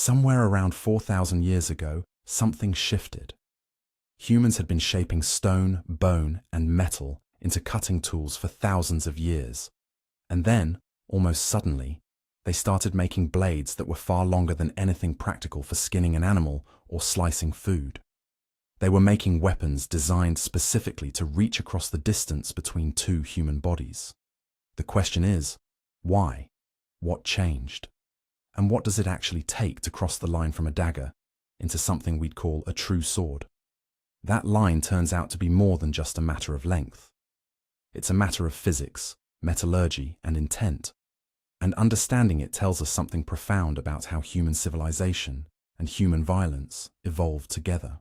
somewhere around 4,000 years ago, something shifted. Humans had been shaping stone, bone, and metal into cutting tools for thousands of years. And then, almost suddenly, they started making blades that were far longer than anything practical for skinning an animal or slicing food. They were making weapons designed specifically to reach across the distance between two human bodies. The question is, why? What changed? And what does it actually take to cross the line from a dagger into something we'd call a true sword? That line turns out to be more than just a matter of length. It's a matter of physics, metallurgy, and intent. And understanding it tells us something profound about how human civilization and human violence evolved together.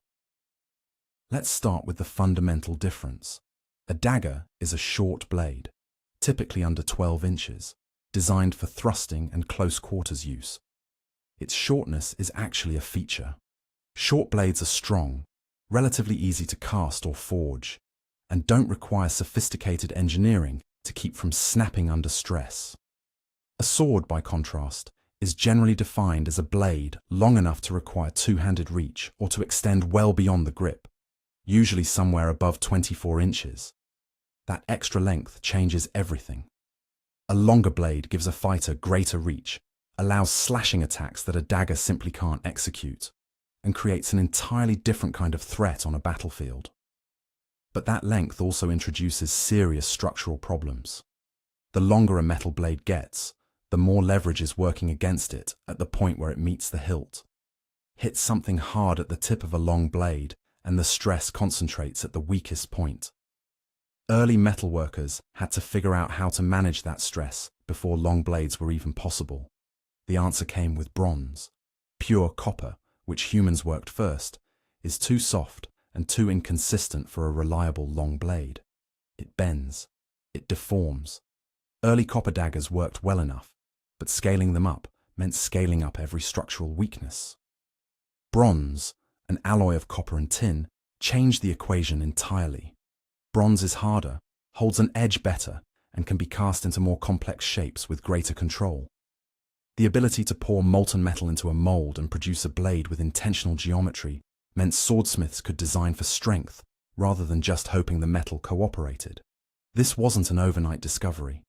Let's start with the fundamental difference. A dagger is a short blade, typically under 12 inches, designed for thrusting and close quarters use. Its shortness is actually a feature. Short blades are strong, relatively easy to cast or forge, and don't require sophisticated engineering to keep from snapping under stress. A sword, by contrast, is generally defined as a blade long enough to require two-handed reach or to extend well beyond the grip, usually somewhere above 24 inches. That extra length changes everything. A longer blade gives a fighter greater reach, allows slashing attacks that a dagger simply can't execute, and creates an entirely different kind of threat on a battlefield. But that length also introduces serious structural problems. The longer a metal blade gets, the more leverage is working against it at the point where it meets the hilt. Hit something hard at the tip of a long blade, and the stress concentrates at the weakest point. Early metalworkers had to figure out how to manage that stress before long blades were even possible. The answer came with bronze. Pure copper, which humans worked first, is too soft and too inconsistent for a reliable long blade. It bends. It deforms. Early copper daggers worked well enough, but scaling them up meant scaling up every structural weakness. Bronze, an alloy of copper and tin, changed the equation entirely. Bronze is harder, holds an edge better, and can be cast into more complex shapes with greater control. The ability to pour molten metal into a mold and produce a blade with intentional geometry meant swordsmiths could design for strength rather than just hoping the metal cooperated. This wasn't an overnight discovery.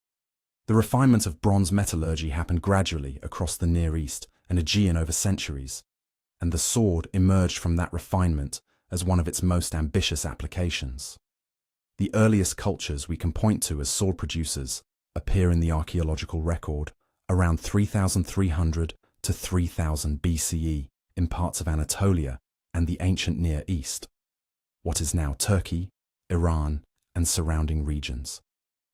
The refinement of bronze metallurgy happened gradually across the Near East and Aegean over centuries, and the sword emerged from that refinement as one of its most ambitious applications. The earliest cultures we can point to as sword producers appear in the archaeological record around 3,300 to 3000 BCE in parts of Anatolia and the ancient Near East, what is now Turkey, Iran, and surrounding regions.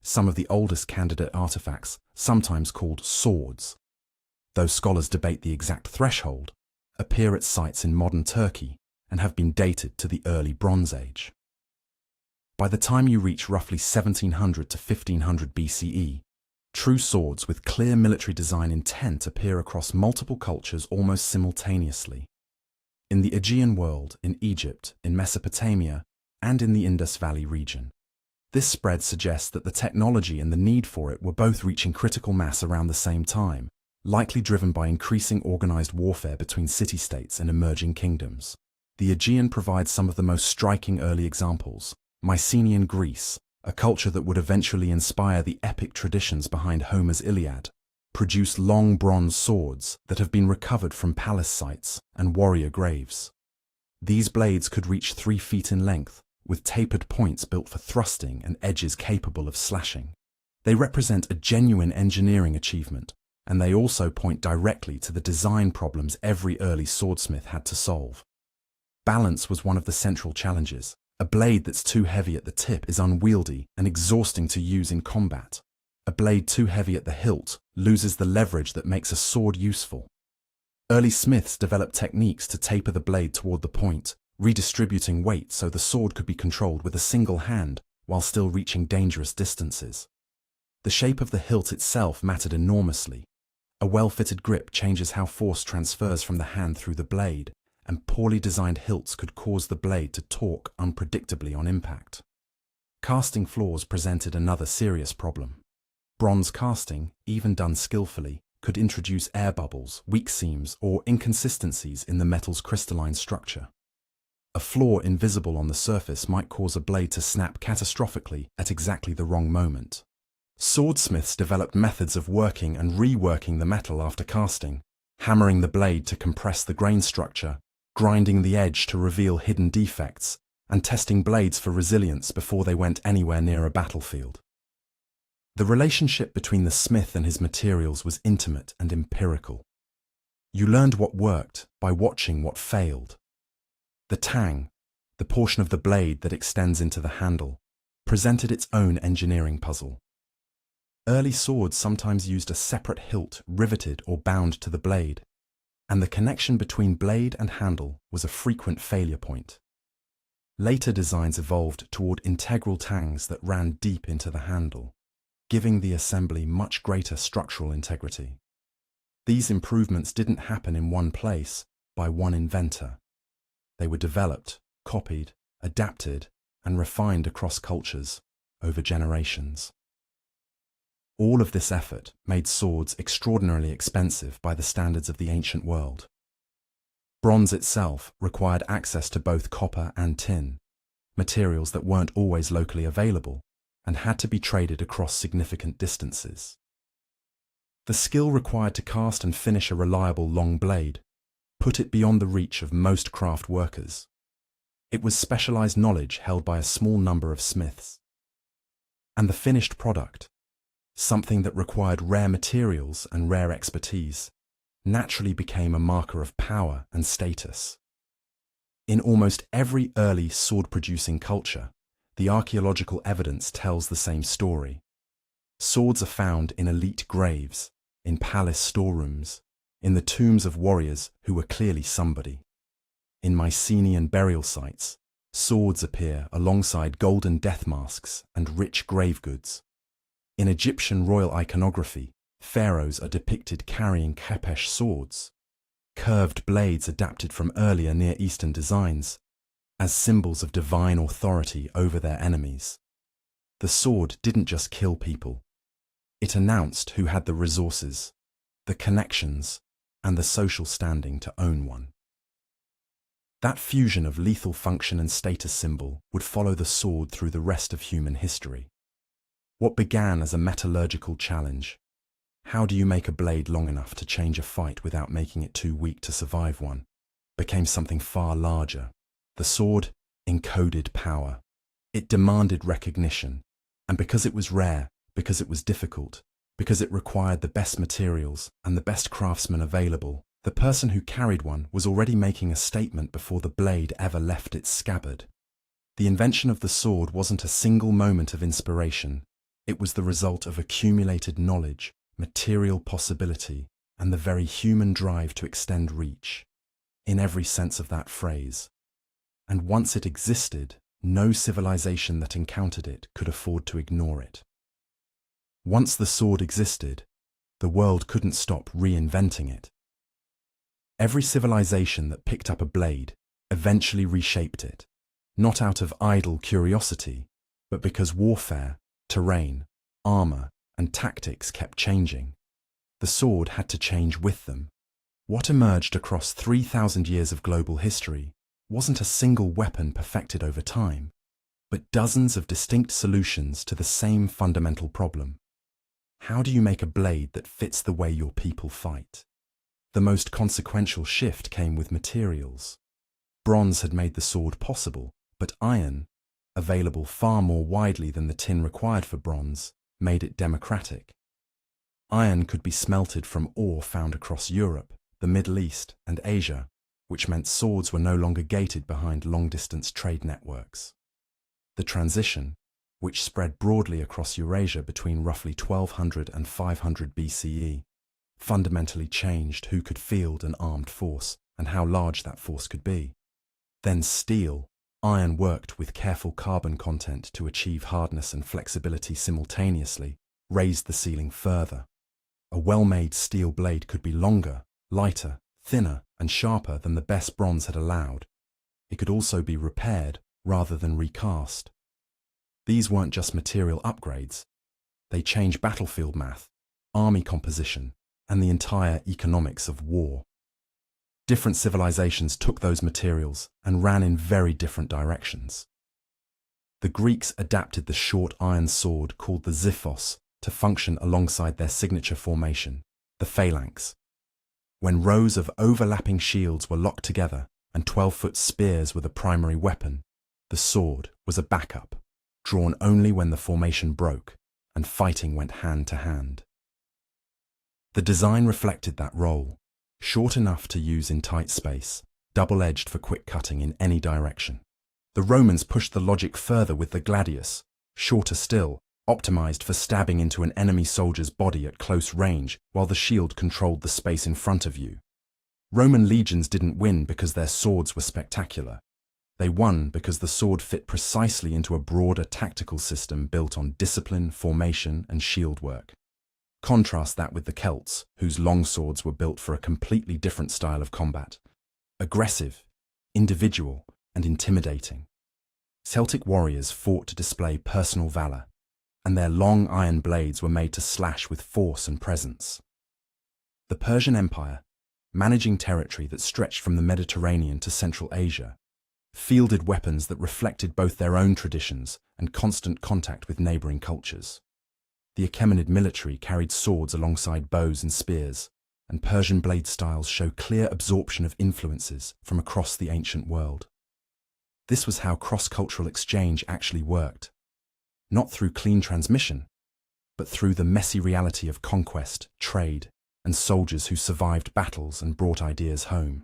Some of the oldest candidate artifacts, sometimes called swords, though scholars debate the exact threshold, appear at sites in modern Turkey and have been dated to the early Bronze Age. By the time you reach roughly 1700 to 1500 BCE, true swords with clear military design intent appear across multiple cultures almost simultaneously. In the Aegean world, in Egypt, in Mesopotamia, and in the Indus Valley region. This spread suggests that the technology and the need for it were both reaching critical mass around the same time, likely driven by increasing organized warfare between city-states and emerging kingdoms. The Aegean provides some of the most striking early examples. Mycenaean Greece, a culture that would eventually inspire the epic traditions behind Homer's Iliad, produced long bronze swords that have been recovered from palace sites and warrior graves. These blades could reach 3 feet in length, with tapered points built for thrusting and edges capable of slashing. They represent a genuine engineering achievement, and they also point directly to the design problems every early swordsmith had to solve. Balance was one of the central challenges. A blade that's too heavy at the tip is unwieldy and exhausting to use in combat. A blade too heavy at the hilt loses the leverage that makes a sword useful. Early smiths developed techniques to taper the blade toward the point, redistributing weight so the sword could be controlled with a single hand while still reaching dangerous distances. The shape of the hilt itself mattered enormously. A well-fitted grip changes how force transfers from the hand through the blade, and poorly designed hilts could cause the blade to torque unpredictably on impact. Casting flaws presented another serious problem. Bronze casting, even done skillfully, could introduce air bubbles, weak seams, or inconsistencies in the metal's crystalline structure. A flaw invisible on the surface might cause a blade to snap catastrophically at exactly the wrong moment. Swordsmiths developed methods of working and reworking the metal after casting, hammering the blade to compress the grain structure, grinding the edge to reveal hidden defects, and testing blades for resilience before they went anywhere near a battlefield. The relationship between the smith and his materials was intimate and empirical. You learned what worked by watching what failed. The tang, the portion of the blade that extends into the handle, presented its own engineering puzzle. Early swords sometimes used a separate hilt riveted or bound to the blade, and the connection between blade and handle was a frequent failure point. Later designs evolved toward integral tangs that ran deep into the handle, giving the assembly much greater structural integrity. These improvements didn't happen in one place by one inventor. They were developed, copied, adapted, and refined across cultures over generations. All of this effort made swords extraordinarily expensive by the standards of the ancient world. Bronze itself required access to both copper and tin, materials that weren't always locally available and had to be traded across significant distances. The skill required to cast and finish a reliable long blade put it beyond the reach of most craft workers. It was specialized knowledge held by a small number of smiths. And the finished product, something that required rare materials and rare expertise, naturally became a marker of power and status. In almost every early sword-producing culture, the archaeological evidence tells the same story. Swords are found in elite graves, in palace storerooms, in the tombs of warriors who were clearly somebody. In Mycenaean burial sites, swords appear alongside golden death masks and rich grave goods. In Egyptian royal iconography, pharaohs are depicted carrying khepesh swords, curved blades adapted from earlier Near Eastern designs, as symbols of divine authority over their enemies. The sword didn't just kill people. It announced who had the resources, the connections, and the social standing to own one. That fusion of lethal function and status symbol would follow the sword through the rest of human history. What began as a metallurgical challenge, how do you make a blade long enough to change a fight without making it too weak to survive one, became something far larger. The sword encoded power. It demanded recognition, and because it was rare, because it was difficult, because it required the best materials and the best craftsmen available, the person who carried one was already making a statement before the blade ever left its scabbard. The invention of the sword wasn't a single moment of inspiration. It was the result of accumulated knowledge, material possibility, and the very human drive to extend reach, in every sense of that phrase. And once it existed, no civilization that encountered it could afford to ignore it. Once the sword existed, the world couldn't stop reinventing it. Every civilization that picked up a blade eventually reshaped it, not out of idle curiosity, but because warfare, terrain, armor, and tactics kept changing. The sword had to change with them. What emerged across 3,000 years of global history wasn't a single weapon perfected over time, but dozens of distinct solutions to the same fundamental problem. How do you make a blade that fits the way your people fight? The most consequential shift came with materials. Bronze had made the sword possible, but iron, available far more widely than the tin required for bronze, made it democratic. Iron could be smelted from ore found across Europe, the Middle East, and Asia, which meant swords were no longer gated behind long-distance trade networks. The transition, which spread broadly across Eurasia between roughly 1200 and 500 BCE, fundamentally changed who could field an armed force and how large that force could be. Then steel, iron worked with careful carbon content to achieve hardness and flexibility simultaneously, raised the ceiling further. A well-made steel blade could be longer, lighter, thinner, and sharper than the best bronze had allowed. It could also be repaired rather than recast. These weren't just material upgrades. They changed battlefield math, army composition, and the entire economics of war. Different civilizations took those materials and ran in very different directions. The Greeks adapted the short iron sword called the xiphos to function alongside their signature formation, the phalanx. When rows of overlapping shields were locked together and 12-foot spears were the primary weapon, the sword was a backup, drawn only when the formation broke and fighting went hand to hand. The design reflected that role, short enough to use in tight space, double-edged for quick cutting in any direction. The Romans pushed the logic further with the gladius, shorter still, optimized for stabbing into an enemy soldier's body at close range while the shield controlled the space in front of you. Roman legions didn't win because their swords were spectacular. They won because the sword fit precisely into a broader tactical system built on discipline, formation, and shield work. Contrast that with the Celts, whose long swords were built for a completely different style of combat. Aggressive, individual, and intimidating. Celtic warriors fought to display personal valor, and their long iron blades were made to slash with force and presence. The Persian Empire, managing territory that stretched from the Mediterranean to Central Asia, fielded weapons that reflected both their own traditions and constant contact with neighboring cultures. The Achaemenid military carried swords alongside bows and spears, and Persian blade styles show clear absorption of influences from across the ancient world. This was how cross-cultural exchange actually worked, not through clean transmission, but through the messy reality of conquest, trade, and soldiers who survived battles and brought ideas home.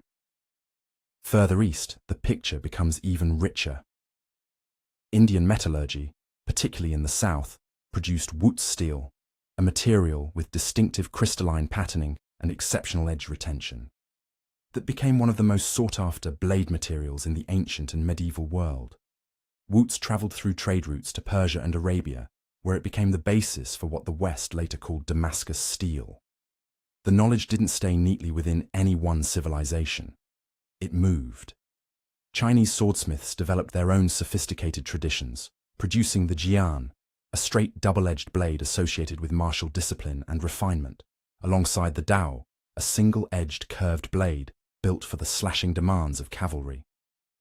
Further east, the picture becomes even richer. Indian metallurgy, particularly in the south, produced Wootz steel, a material with distinctive crystalline patterning and exceptional edge retention, that became one of the most sought-after blade materials in the ancient and medieval world. Wootz travelled through trade routes to Persia and Arabia, where it became the basis for what the West later called Damascus steel. The knowledge didn't stay neatly within any one civilization. It moved. Chinese swordsmiths developed their own sophisticated traditions, producing the jian, a straight double-edged blade associated with martial discipline and refinement, alongside the dao, a single-edged curved blade built for the slashing demands of cavalry.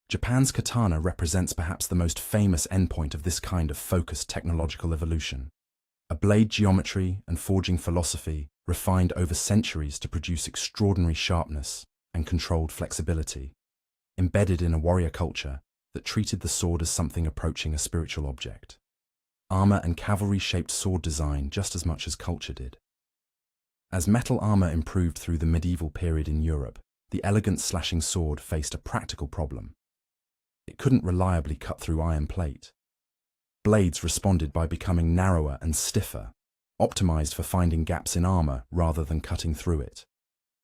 Japan's katana represents perhaps the most famous endpoint of this kind of focused technological evolution. A blade geometry and forging philosophy refined over centuries to produce extraordinary sharpness and controlled flexibility, embedded in a warrior culture that treated the sword as something approaching a spiritual object. Armor and cavalry shaped sword design just as much as culture did. As metal armor improved through the medieval period in Europe, the elegant slashing sword faced a practical problem. It couldn't reliably cut through iron plate. Blades responded by becoming narrower and stiffer, optimized for finding gaps in armor rather than cutting through it.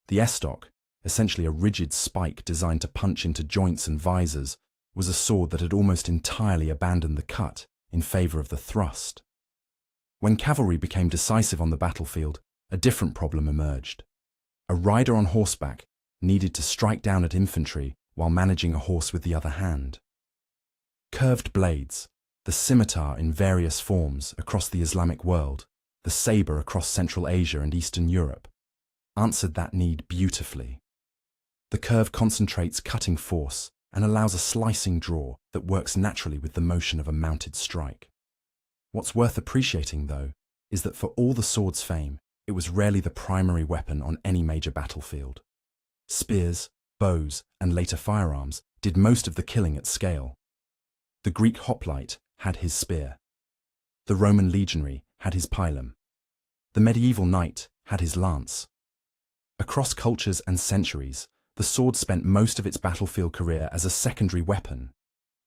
The estoc, essentially a rigid spike designed to punch into joints and visors, was a sword that had almost entirely abandoned the cut in favor of the thrust. When cavalry became decisive on the battlefield, a different problem emerged. A rider on horseback needed to strike down at infantry while managing a horse with the other hand. Curved blades, the scimitar in various forms across the Islamic world, the saber across Central Asia and Eastern Europe, answered that need beautifully. The curve concentrates cutting force and allows a slicing draw that works naturally with the motion of a mounted strike. What's worth appreciating, though, is that for all the sword's fame, it was rarely the primary weapon on any major battlefield. Spears, bows, and later firearms did most of the killing at scale. The Greek hoplite had his spear. The Roman legionary had his pilum. The medieval knight had his lance. Across cultures and centuries, the sword spent most of its battlefield career as a secondary weapon,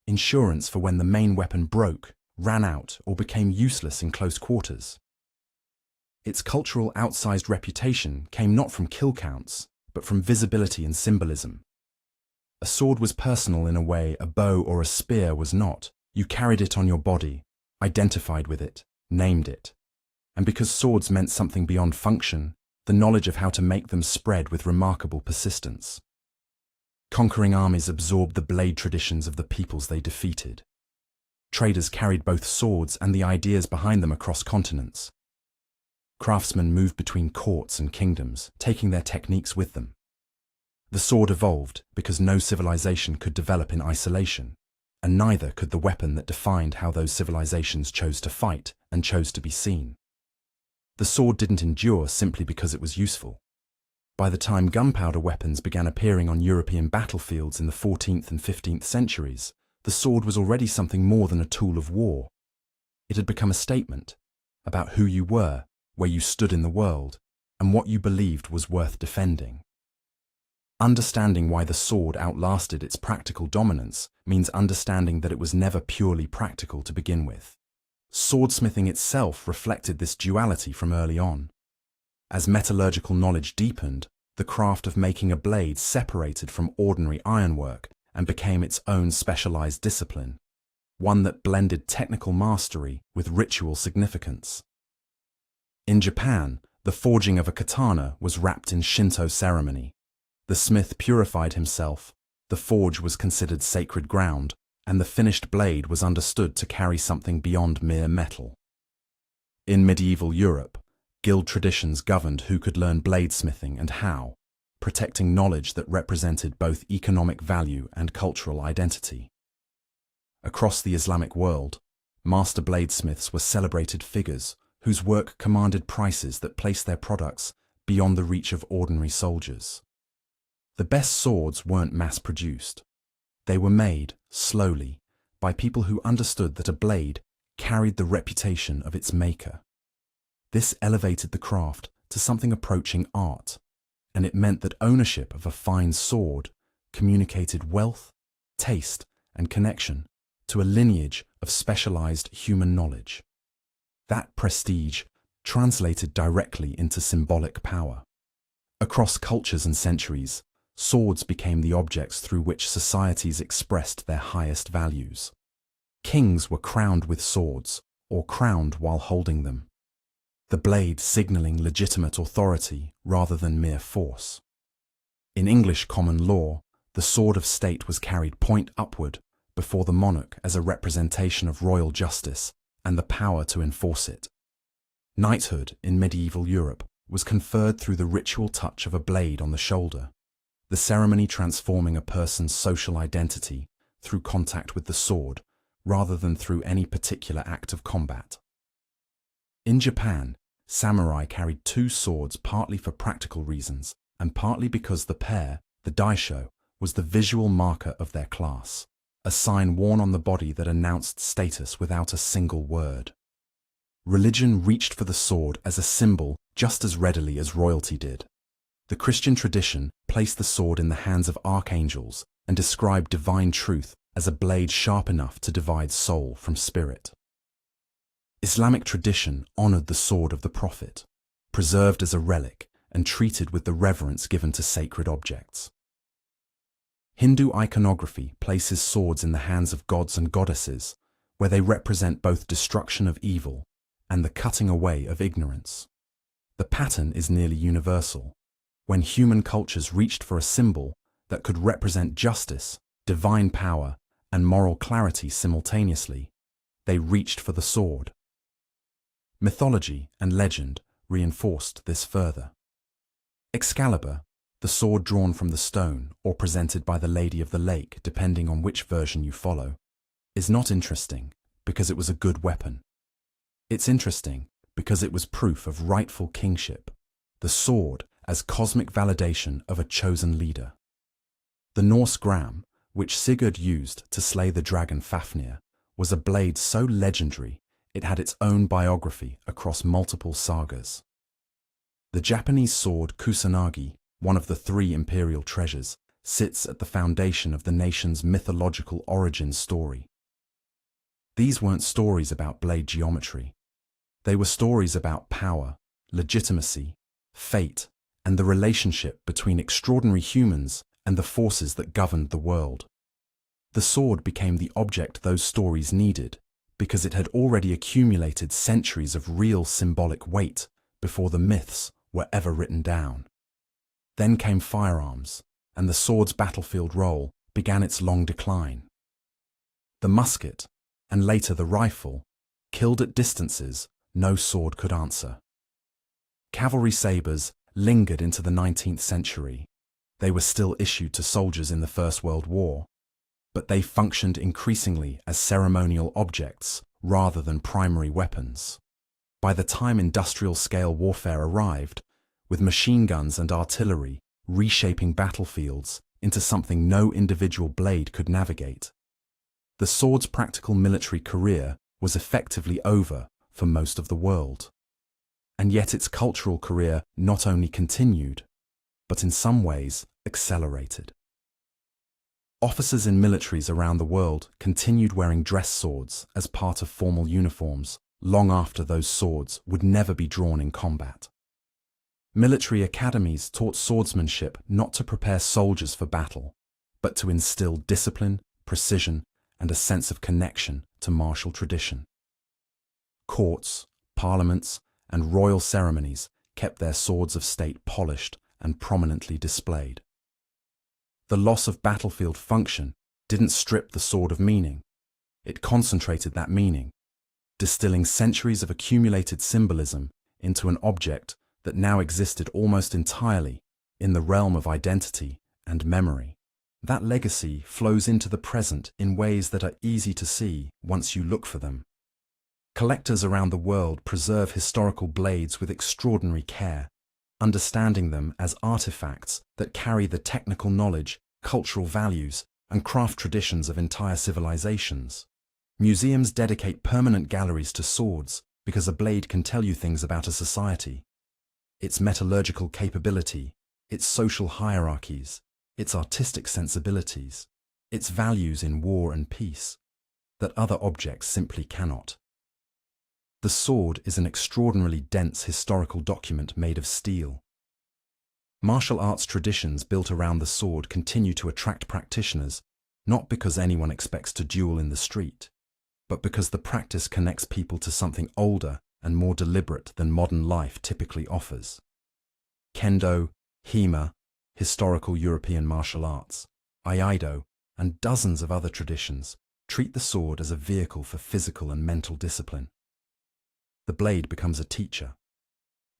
insurance for when the main weapon broke, ran out, or became useless in close quarters. Its cultural outsized reputation came not from kill counts, but from visibility and symbolism. A sword was personal in a way a bow or a spear was not. You carried it on your body, identified with it, named it. And because swords meant something beyond function, the knowledge of how to make them spread with remarkable persistence. Conquering armies absorbed the blade traditions of the peoples they defeated. Traders carried both swords and the ideas behind them across continents. Craftsmen moved between courts and kingdoms, taking their techniques with them. The sword evolved because no civilization could develop in isolation, and neither could the weapon that defined how those civilizations chose to fight and chose to be seen. The sword didn't endure simply because it was useful. By the time gunpowder weapons began appearing on European battlefields in the 14th and 15th centuries, the sword was already something more than a tool of war. It had become a statement about who you were, where you stood in the world, and what you believed was worth defending. Understanding why the sword outlasted its practical dominance means understanding that it was never purely practical to begin with. Swordsmithing itself reflected this duality from early on. As metallurgical knowledge deepened, the craft of making a blade separated from ordinary ironwork and became its own specialized discipline, one that blended technical mastery with ritual significance. In Japan, the forging of a katana was wrapped in Shinto ceremony. The smith purified himself, the forge was considered sacred ground, and the finished blade was understood to carry something beyond mere metal. In medieval Europe, guild traditions governed who could learn bladesmithing and how, protecting knowledge that represented both economic value and cultural identity. Across the Islamic world, master bladesmiths were celebrated figures whose work commanded prices that placed their products beyond the reach of ordinary soldiers. The best swords weren't mass-produced. They were made, slowly, by people who understood that a blade carried the reputation of its maker. This elevated the craft to something approaching art, and it meant that ownership of a fine sword communicated wealth, taste, and connection to a lineage of specialized human knowledge. That prestige translated directly into symbolic power. Across cultures and centuries, swords became the objects through which societies expressed their highest values. Kings were crowned with swords, or crowned while holding them, the blade signaling legitimate authority rather than mere force. In English common law, the sword of state was carried point upward before the monarch as a representation of royal justice and the power to enforce it. Knighthood in medieval Europe was conferred through the ritual touch of a blade on the shoulder, the ceremony transforming a person's social identity through contact with the sword rather than through any particular act of combat. In Japan, samurai carried two swords partly for practical reasons and partly because the pair, the daisho, was the visual marker of their class, a sign worn on the body that announced status without a single word. Religion reached for the sword as a symbol just as readily as royalty did. The Christian tradition placed the sword in the hands of archangels and described divine truth as a blade sharp enough to divide soul from spirit. Islamic tradition honored the sword of the Prophet, preserved as a relic and treated with the reverence given to sacred objects. Hindu iconography places swords in the hands of gods and goddesses, where they represent both destruction of evil and the cutting away of ignorance. The pattern is nearly universal. When human cultures reached for a symbol that could represent justice, divine power, and moral clarity simultaneously, they reached for the sword. Mythology and legend reinforced this further. Excalibur, the sword drawn from the stone or presented by the Lady of the Lake, depending on which version you follow, is not interesting because it was a good weapon. It's interesting because it was proof of rightful kingship, the sword as cosmic validation of a chosen leader. The Norse gram, which Sigurd used to slay the dragon Fafnir, was a blade so legendary it had its own biography across multiple sagas. The Japanese sword kusanagi, one of the 3 imperial treasures, sits at the foundation of the nation's mythological origin story. These weren't stories about blade geometry. They were stories about power, legitimacy, fate, and the relationship between extraordinary humans and the forces that governed the world. The sword became the object those stories needed because it had already accumulated centuries of real symbolic weight before the myths were ever written down. Then came firearms, and the sword's battlefield role began its long decline. The musket, and later the rifle, killed at distances no sword could answer. Cavalry sabers lingered into the 19th century. They were still issued to soldiers in the First World War, but they functioned increasingly as ceremonial objects rather than primary weapons. By the time industrial-scale warfare arrived, with machine guns and artillery reshaping battlefields into something no individual blade could navigate, the sword's practical military career was effectively over for most of the world. And yet its cultural career not only continued, but in some ways accelerated. Officers in militaries around the world continued wearing dress swords as part of formal uniforms long after those swords would never be drawn in combat. Military academies taught swordsmanship not to prepare soldiers for battle, but to instill discipline, precision, and a sense of connection to martial tradition. Courts, parliaments, and royal ceremonies kept their swords of state polished and prominently displayed. The loss of battlefield function didn't strip the sword of meaning. It concentrated that meaning, distilling centuries of accumulated symbolism into an object that now existed almost entirely in the realm of identity and memory. That legacy flows into the present in ways that are easy to see once you look for them. Collectors around the world preserve historical blades with extraordinary care, understanding them as artifacts that carry the technical knowledge, cultural values, and craft traditions of entire civilizations. Museums dedicate permanent galleries to swords because a blade can tell you things about a society, its metallurgical capability, its social hierarchies, its artistic sensibilities, its values in war and peace, that other objects simply cannot. The sword is an extraordinarily dense historical document made of steel. Martial arts traditions built around the sword continue to attract practitioners, not because anyone expects to duel in the street, but because the practice connects people to something older and more deliberate than modern life typically offers. Kendo, Hema, historical European martial arts, Aikido, and dozens of other traditions treat the sword as a vehicle for physical and mental discipline. The blade becomes a teacher.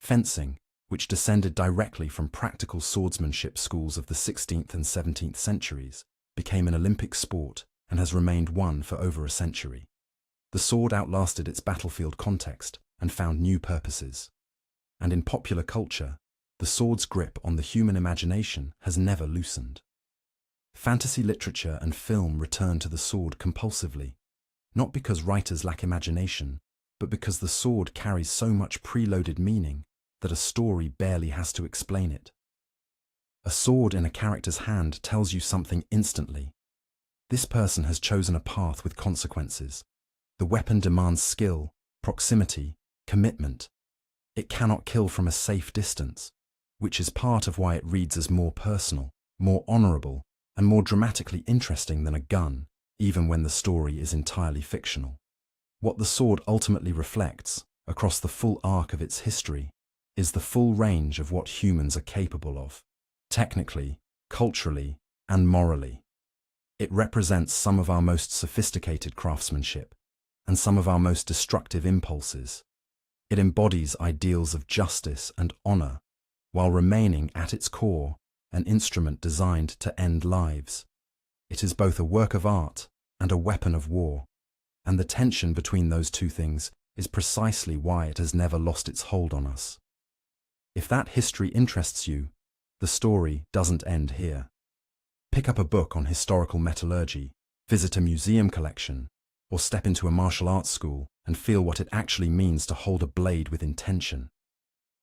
Fencing, which descended directly from practical swordsmanship schools of the 16th and 17th centuries, became an Olympic sport and has remained one for over a century. The sword outlasted its battlefield context and found new purposes. And in popular culture, the sword's grip on the human imagination has never loosened. Fantasy literature and film return to the sword compulsively, not because writers lack imagination, but because the sword carries so much preloaded meaning that a story barely has to explain it. A sword in a character's hand tells you something instantly. This person has chosen a path with consequences. The weapon demands skill, proximity, commitment. It cannot kill from a safe distance, which is part of why it reads as more personal, more honorable, and more dramatically interesting than a gun, even when the story is entirely fictional. What the sword ultimately reflects, across the full arc of its history, is the full range of what humans are capable of, technically, culturally, and morally. It represents some of our most sophisticated craftsmanship and some of our most destructive impulses. It embodies ideals of justice and honor, while remaining at its core an instrument designed to end lives. It is both a work of art and a weapon of war, and the tension between those two things is precisely why it has never lost its hold on us. If that history interests you, the story doesn't end here. Pick up a book on historical metallurgy, visit a museum collection, or step into a martial arts school and feel what it actually means to hold a blade with intention.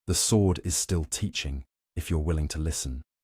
The sword is still teaching, if you're willing to listen.